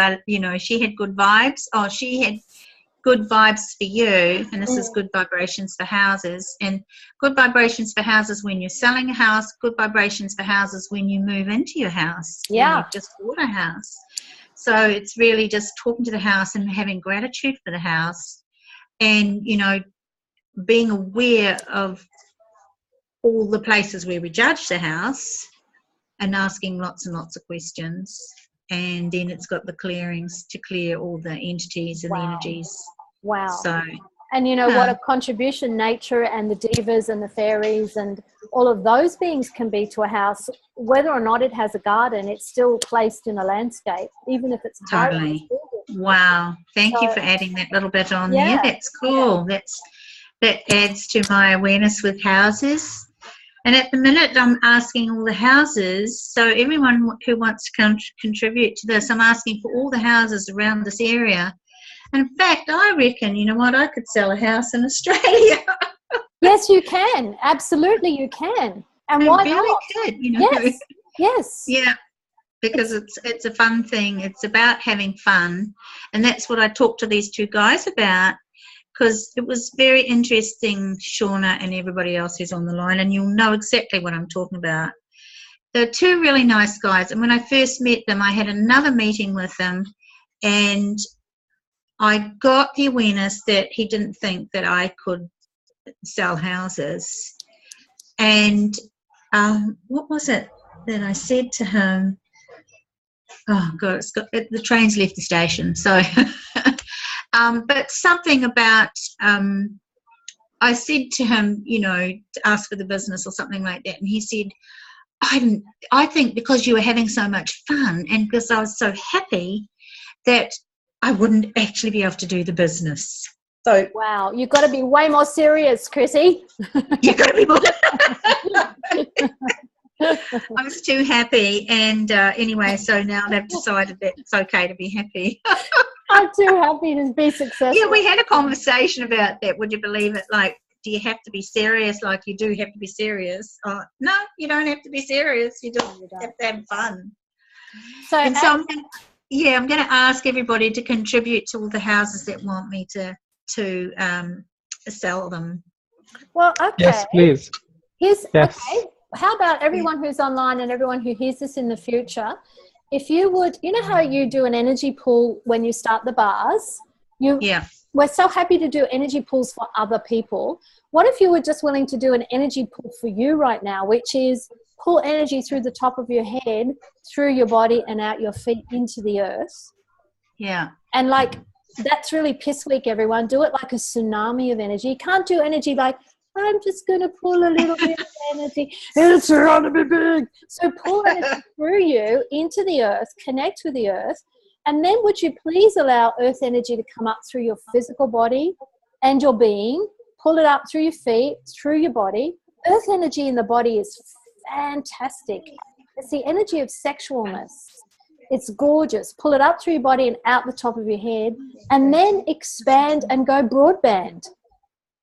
she had good vibes. Oh, she had good vibes for you, and this is good vibrations for houses, and good vibrations for houses when you're selling a house, good vibrations for houses when you move into your house. Yeah. You just bought a house. So it's really just talking to the house and having gratitude for the house, and being aware of all the places where we judge the house and asking lots and lots of questions. And then it's got the clearings to clear all the entities and the energies. Wow. So, and what a contribution nature and the divas and the fairies and all of those beings can be to a house. Whether or not it has a garden, it's still placed in a landscape, even if it's totally. Wow. Thank you for adding that little bit on there. That's cool. Yeah. That adds to my awareness with houses. And at the minute, I'm asking all the houses, so everyone who wants to contribute to this, I'm asking for all the houses around this area. And in fact, I reckon, I could sell a house in Australia. Yes, you can. Absolutely, you can. And why really not? Could, Yes. Yeah, because it's a fun thing. It's about having fun. And that's what I talked to these two guys about. Because it was very interesting, Shauna and everybody else who's on the line, and you'll know exactly what I'm talking about. They're two really nice guys, and when I first met them, I had another meeting with them, and I got the awareness that he didn't think that I could sell houses. And what was it that I said to him? Oh, God, the train's left the station, so... but something about, I said to him, to ask for the business or something like that. And he said, I think because you were having so much fun and because I was so happy that I wouldn't actually be able to do the business. So wow, you've got to be way more serious, Chrissie. You've got to be more. I was too happy. And anyway, so now they've decided that it's okay to be happy. I'm too happy to be successful. Yeah, we had a conversation about that. Would you believe it? Like, do you have to be serious? Like, you do have to be serious. No, you don't have to be serious. You just have to have fun. So I'm going to ask everybody to contribute to all the houses that want me to sell them. Well, okay. Yes, please. Okay. How about everyone who's online and everyone who hears this in the future? If you would, how you do an energy pool when you start the bars? We're so happy to do energy pools for other people. What if you were just willing to do an energy pool for you right now, which is pull energy through the top of your head, through your body and out your feet into the earth? Yeah. And that's really piss weak, everyone. Do it like a tsunami of energy. You can't do energy like, I'm just going to pull a little bit of energy. It's going to be big. So pull energy through you into the earth, connect with the earth, and then would you please allow earth energy to come up through your physical body and your being, pull it up through your feet, through your body. Earth energy in the body is fantastic. It's the energy of sexualness. It's gorgeous. Pull it up through your body and out the top of your head, and then expand and go broadband.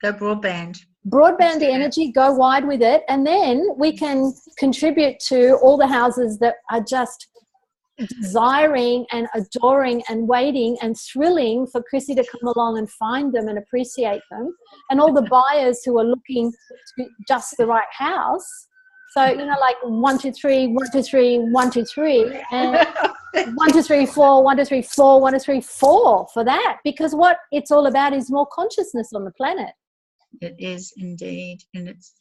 Go broadband. Broadband the energy, go wide with it, and then we can contribute to all the houses that are just desiring and adoring and waiting and thrilling for Chrissie to come along and find them and appreciate them, and all the buyers who are looking to just the right house. So, you know, like 1, 2, 3, 1, 2, 3, 1, 2, 3, and 1, 2, 3, 4, 1, 2, 3, 4, 1, 2, 3, 4 for that, because what it's all about is more consciousness on the planet. It is indeed, and it's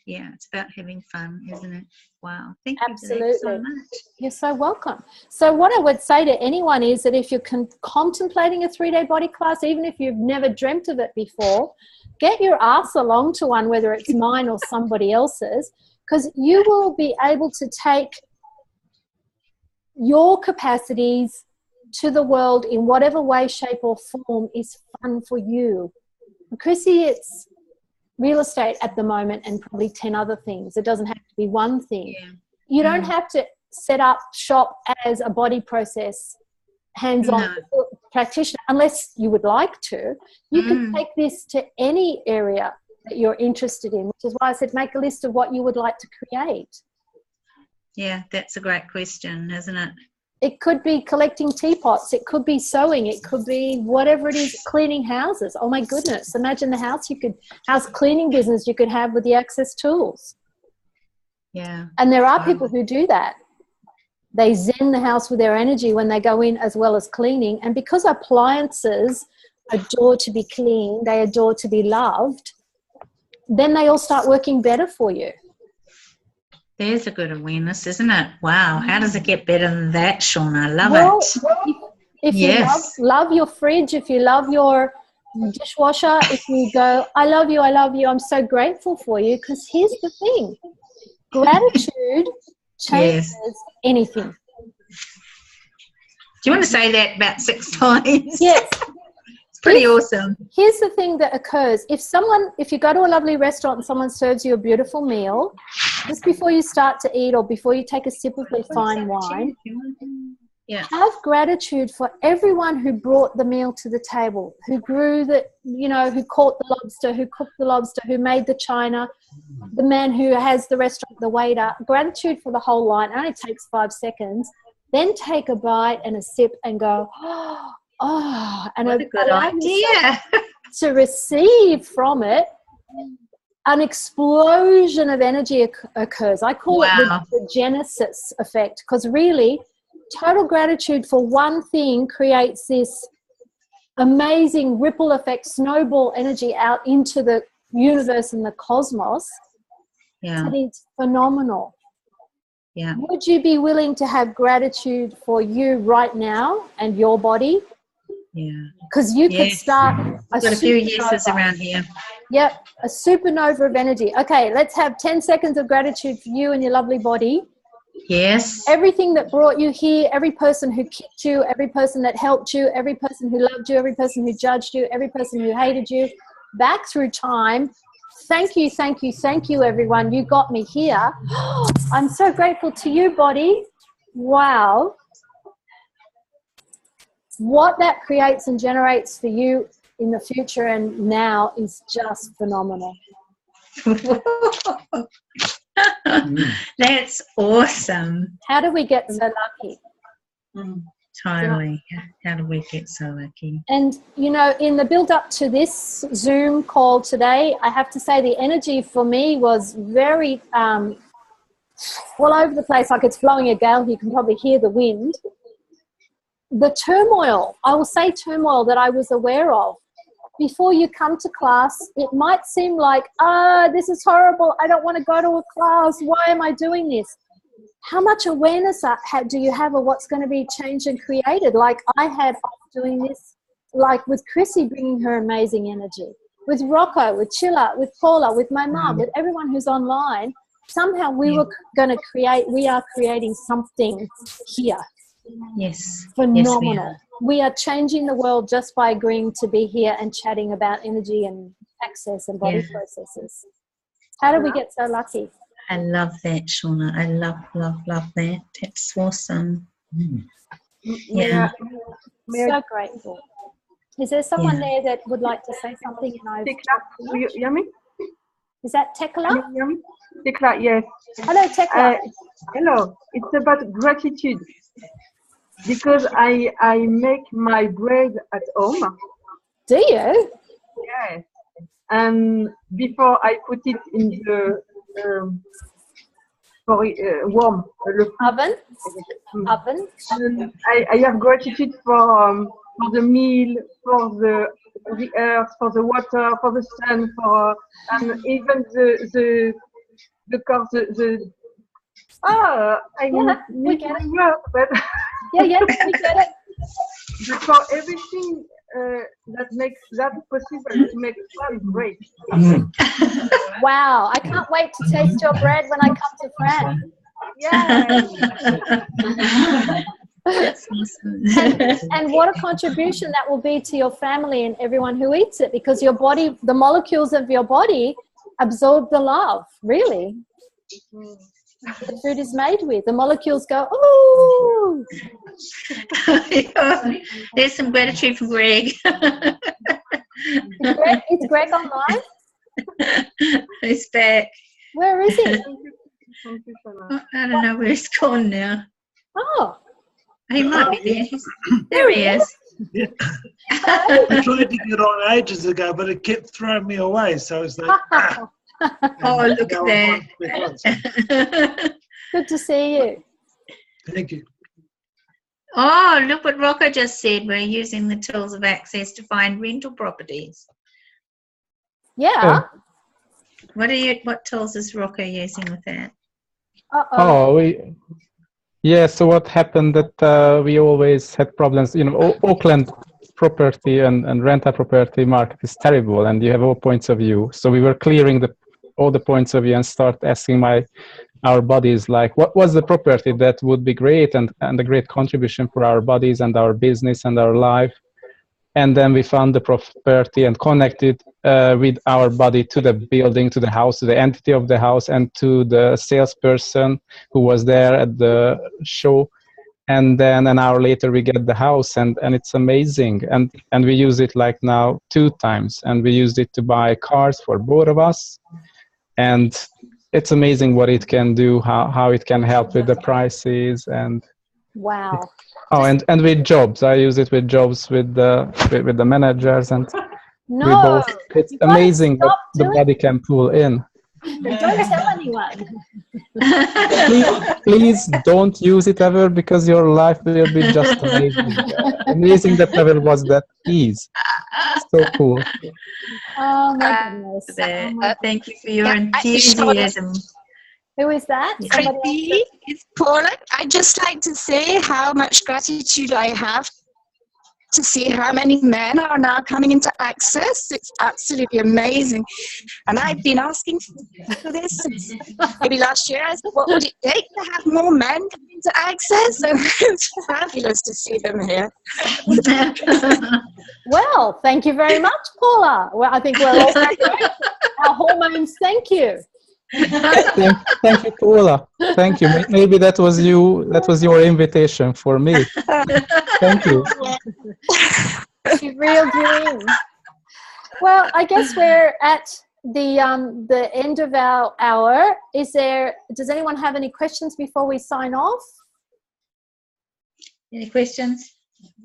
about having fun, isn't it? Wow, thank you for Absolutely. that so much. You're so welcome. So what I would say to anyone is that if you're contemplating a 3-day body class, even if you've never dreamt of it before, get your ass along to one, whether it's mine or somebody else's, because you will be able to take your capacities to the world in whatever way, shape or form is fun for you. Chrissie, it's real estate at the moment and probably 10 other things. It doesn't have to be one thing. Yeah. You don't have to set up shop as a body process hands-on practitioner unless you would like to. You can take this to any area that you're interested in, which is why I said make a list of what you would like to create. Yeah, that's a great question, isn't it? It could be collecting teapots. It could be sewing. It could be whatever it is, cleaning houses. Oh, my goodness. Imagine the house cleaning business you could have with the access tools. Yeah. And there are people who do that. They zen the house with their energy when they go in, as well as cleaning. And because appliances adore to be clean, they adore to be loved, then they all start working better for you. There's a good awareness, isn't it? Wow. How does it get better than that, Shauna? I love it. If you love your fridge, if you love your dishwasher, if you go, I love you, I'm so grateful for you, because here's the thing. Gratitude changes anything. Do you want to say that about 6 times? Yes. It's pretty awesome. Here's the thing that occurs. If you go to a lovely restaurant and someone serves you a beautiful meal, just before you start to eat or before you take a sip of their fine wine, have gratitude for everyone who brought the meal to the table, who grew who caught the lobster, who cooked the lobster, who made the china, the man who has the restaurant, the waiter. Gratitude for the whole line. It only takes 5 seconds. Then take a bite and a sip and go, and what a good idea. To receive from it, an explosion of energy occurs. I call it the Genesis effect, because really total gratitude for one thing creates this amazing ripple effect, snowball energy out into the universe and the cosmos. Yeah. It is phenomenal. Yeah. Would you be willing to have gratitude for you right now and your body? Yeah. Because you could start got a few yeses around here. Yep, a supernova of energy. Okay, let's have 10 seconds of gratitude for you and your lovely body. Yes. Everything that brought you here, every person who kicked you, every person that helped you, every person who loved you, every person who judged you, every person who hated you, back through time. Thank you, thank you, thank you, everyone. You got me here. I'm so grateful to you, body. Wow. What that creates and generates for you in the future and now is just phenomenal. That's awesome. How do we get so lucky? Totally. How do we get so lucky? And, in the build up to this Zoom call today, I have to say the energy for me was very all over the place, like it's blowing a gale. You can probably hear the wind. The turmoil, I will say turmoil that I was aware of. Before you come to class, it might seem like, this is horrible. I don't want to go to a class. Why am I doing this? How much awareness do you have of what's going to be changed and created? Like I had doing this, like with Chrissie bringing her amazing energy, with Rocco, with Chilla, with Paula, with my mum, with everyone who's online. Somehow we are creating something here. Yes. Phenomenal. Yes, we are changing the world just by agreeing to be here and chatting about energy and access and body processes. How do we get so lucky? I love that, Shauna. I love that. That's awesome. Yeah. So grateful. Is there someone there that would like to say something? Tekla, do you hear me? Is that Tekla? Can you hear me? Tekla, yes. Hello, Tekla. Hello. It's about gratitude. Because I make my bread at home. Do you? Yes. And before I put it in the warm Oven. And I have gratitude for the meal, for the earth, for the water, for the sun, for and even the cars, I we get it. work, but Yeah, we get it. but for everything that makes that possible to make fun great. Wow, I can't wait to taste your bread when I come to France. Yeah. That's awesome. And what a contribution that will be to your family and everyone who eats it, because your body, the molecules of your body absorb the love, really. The food is made with. The molecules go, ooh. There's some gratitude from Greg. Is Greg online? He's back. Where is he? Thank you, Shauna. I don't know where he's gone now. Oh. He might be there. There he is. Yeah. I tried to get on ages ago, but it kept throwing me away. So it's like, Oh, look at that. Good to see you. Thank you. Oh, look what Rocco just said. We're using the tools of access to find rental properties. Yeah. What tools is Rocco using with that? So what happened that we always had problems, Auckland property and rental property market is terrible, and you have all points of view. So we were clearing all the points of view and start asking our bodies, like, what was the property that would be great and a great contribution for our bodies and our business and our life. And then we found the property and connected with our body to the building, to the house, to the entity of the house, and to the salesperson who was there at the show. And then an hour later we get the house, and it's amazing. And we use it like now 2 times, and we used it to buy cars for both of us. And it's amazing what it can do, how it can help with the prices. And wow. And with jobs, I use it with jobs with the managers, and no, we both. It's amazing what the body can pull in. Don't tell anyone. Please don't use it ever, because your life will be just amazing. Amazing that level was that ease. So cool. Oh my goodness. Thank you for your enthusiasm. Who is that? Chrissie, it's Paula. I'd just like to say how much gratitude I have to see how many men are now coming into Access. It's absolutely amazing. And I've been asking for this since maybe last year. I said, what would it take to have more men come into Access? And it's fabulous to see them here. Well, thank you very much, Paula. Well, I think we're all very grateful. Our hormones, thank you. Thank you, Paula. Thank you. Maybe that was your invitation for me. Thank you. She reeled you in. Well, I guess we're at the end of our hour. Does anyone have any questions before we sign off? Any questions?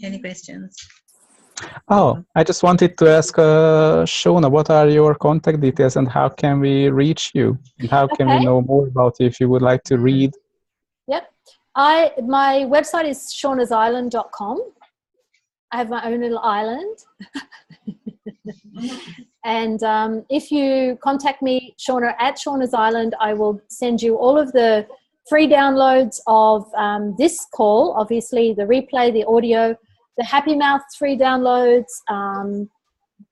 Any questions? Oh, I just wanted to ask Shauna, what are your contact details and how can we reach you? And how can we know more about you if you would like to read? Yep. My website is shaunasisland.com. I have my own little island. And if you contact me, Shauna, at Shauna's Island, I will send you all of the free downloads of this call, obviously the replay, the audio, the Happy Mouth free downloads,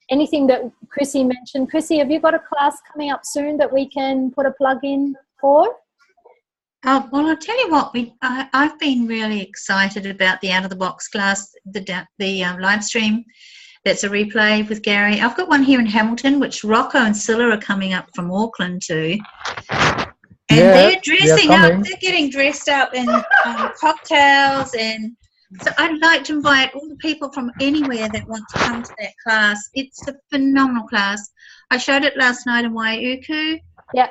anything that Chrissie mentioned. Chrissie, have you got a class coming up soon that we can put a plug in for? Well, I'll tell you what, I've been really excited about the Out of the Box class, the live stream that's a replay with Gary. I've got one here in Hamilton, which Rocco and Scylla are coming up from Auckland to. And they're dressing up, they're getting dressed up in cocktails and So I'd like to invite all the people from anywhere that want to come to that class. It's a phenomenal class. I showed it last night in Waiuku. Yeah.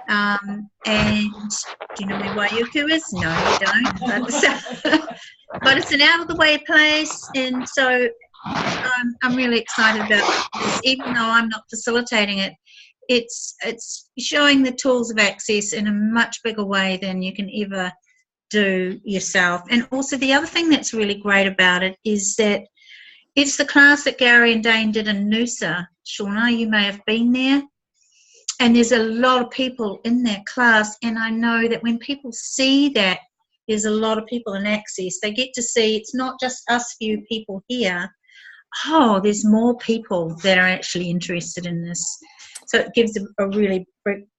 And do you know where Waiuku is? No, you don't. But it's an out-of-the-way place, and so I'm really excited about this. Even though I'm not facilitating it, it's showing the tools of access in a much bigger way than you can ever do yourself. And also the other thing that's really great about it is that it's the class that Gary and Dane did in Noosa. Shauna, you may have been there. And there's a lot of people in that class, and I know that when people see that there's a lot of people in access, they get to see it's not just us few people here. Oh, there's more people that are actually interested in this. So it gives a really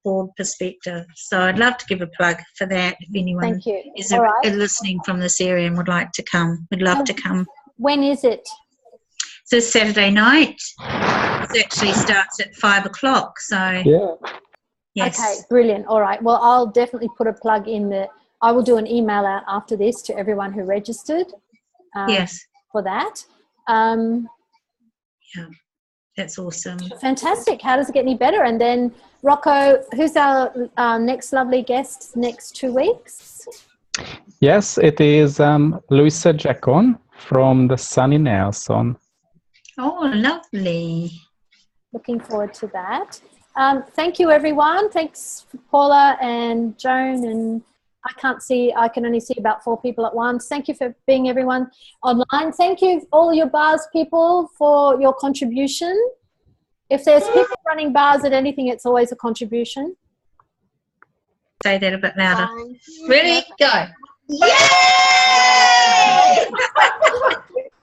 broad perspective. So I'd love to give a plug for that if anyone is listening from this area and would like to come. We'd love to come. When is it? So Saturday night. It actually starts at 5 o'clock. So yeah. Yes. Okay, brilliant. All right. Well, I'll definitely put a plug in the. I will do an email out after this to everyone who registered. Yes. For that. Yeah, that's awesome. Fantastic. How does it get any better? And then Rocco, who's our next lovely guest next 2 weeks? Yes, it is Louisa Jackon from the sunny Nelson. Oh, lovely. Looking forward to that. Thank you, everyone. Thanks, Paula and Joan. And I can only see about 4 people at once. Thank you for being everyone online. Thank you, all your bars people, for your contribution. If there's people running bars at anything, it's always a contribution. Say that a bit louder. Ready? Go. Yay!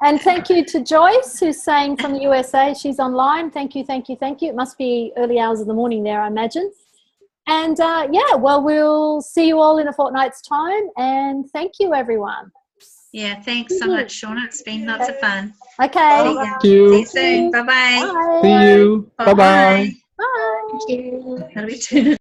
And thank you to Joyce, who's saying from the USA. She's online. Thank you, thank you, thank you. It must be early hours of the morning there, I imagine. And, yeah, well, we'll see you all in a fortnight's time. And thank you, everyone. Yeah, thanks so much, Shauna. It's been lots of fun. Okay. Thank you. See you soon. Bye-bye. See you. Bye-bye. Bye. Thank you.